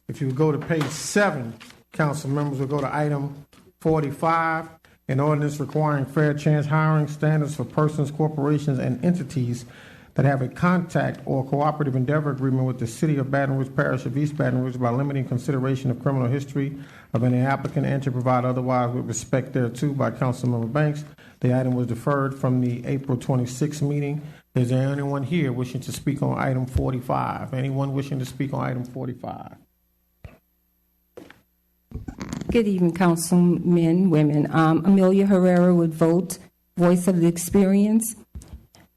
If you would go to page 7, council members will go to item 45, an ordinance requiring fair chance hiring standards for persons, corporations, and entities that have a contact or cooperative endeavor agreement with the City of Baton Rouge Parish of East Baton Rouge by limiting consideration of criminal history of any applicant and to provide otherwise with respect thereto by Councilmember Banks. The item was deferred from the April 26th meeting. Is there anyone here wishing to speak on item 45? Anyone wishing to speak on item 45? Good evening, councilmen, women. Amelia Herrera would vote, Voice of the Experience.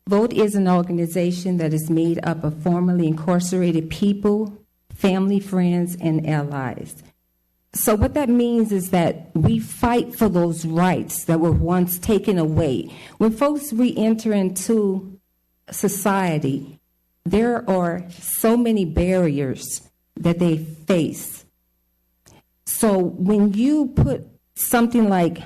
VOTE is an organization that is made up of formerly incarcerated people, family, friends, and allies. So what that means is that we fight for those rights that were once taken away. When folks re-enter into society, there are so many barriers that they face. So when you put something like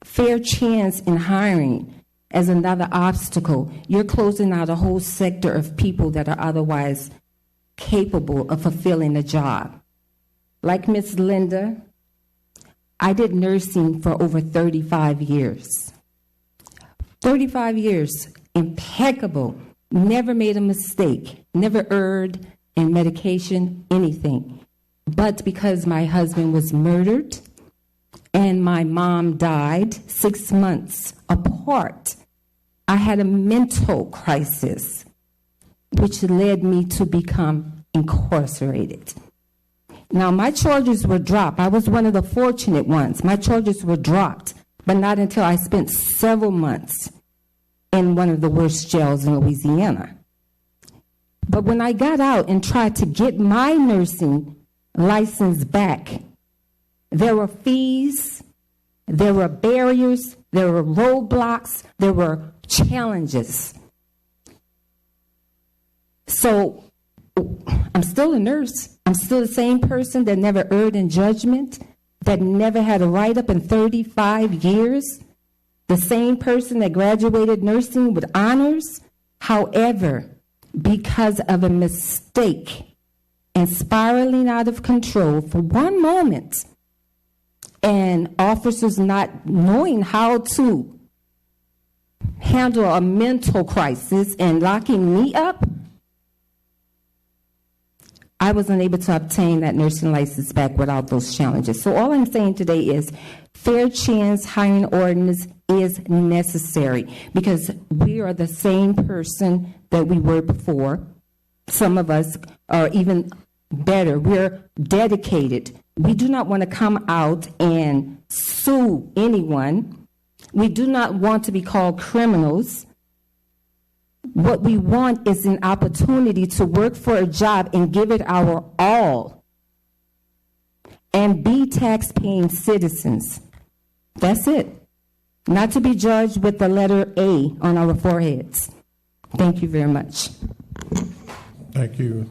fair chance in hiring as another obstacle, you're closing out a whole sector of people that are otherwise capable of fulfilling a job. Like Miss Linda, I did nursing for over 35 years. 35 years, impeccable, never made a mistake, never erred in medication, anything. But because my husband was murdered and my mom died 6 months apart, I had a mental crisis, which led me to become incarcerated. Now, my charges were dropped. I was one of the fortunate ones. My charges were dropped, but not until I spent several months in one of the worst jails in Louisiana. But when I got out and tried to get my nursing license back, there were fees, there were barriers, there were roadblocks, there were challenges. So I'm still a nurse. I'm still the same person that never erred in judgment, that never had a write-up in 35 years, the same person that graduated nursing with honors. However, because of a mistake and spiraling out of control for one moment, and officers not knowing how to handle a mental crisis and locking me up, I was unable to obtain that nursing license back without those challenges. So all I'm saying today is fair chance hiring ordinance is necessary because we are the same person that we were before. Some of us are even better. We're dedicated. We do not want to come out and sue anyone. We do not want to be called criminals. What we want is an opportunity to work for a job and give it our all and be tax-paying citizens. That's it. Not to be judged with the letter A on our foreheads. Thank you very much. Thank you.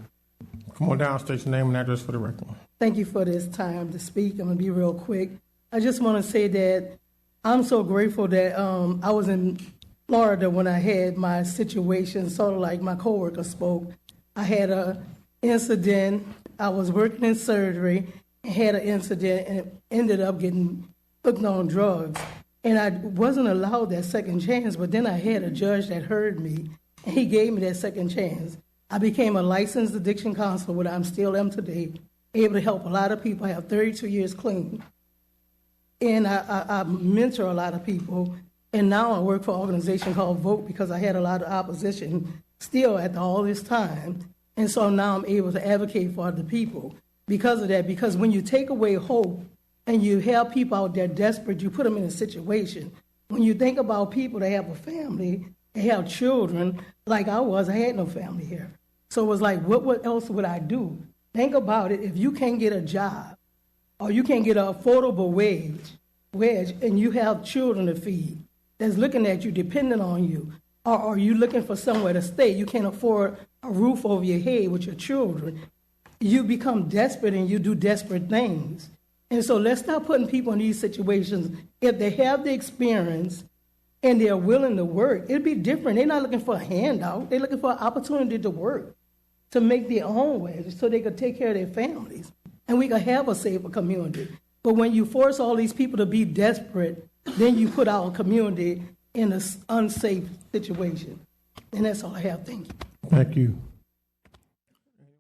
Come on down, state your name and address for the record. Thank you for this time to speak. I'm going to be real quick. I just want to say that I'm so grateful that I was in Florida when I had my situation, sort of like my coworker spoke. I had an incident. I was working in surgery and had an incident and ended up getting hooked on drugs. And I wasn't allowed that second chance, but then I had a judge that heard me, and he gave me that second chance. I became a licensed addiction counselor, which I still am today, able to help a lot of people. I have 32 years clean. And I mentor a lot of people. And now I work for an organization called VOTE because I had a lot of opposition still after all this time. And so now I'm able to advocate for the people because of that. Because when you take away hope and you have people out there desperate, you put them in a situation. When you think about people that have a family, they have children, like I had no family here. So it was like, what else would I do? Think about it. If you can't get a job or you can't get an affordable wage, and you have children to feed, that's looking at you, depending on you, or are you looking for somewhere to stay? You can't afford a roof over your head with your children. You become desperate and you do desperate things. And so let's stop putting people in these situations. If they have the experience and they're willing to work, it'd be different. They're not looking for a handout. They're looking for an opportunity to work. to make their own wages so they could take care of their families and we could have a safer community. But when you force all these people to be desperate, then you put our community in an unsafe situation. And that's all I have. Thank you. Thank you.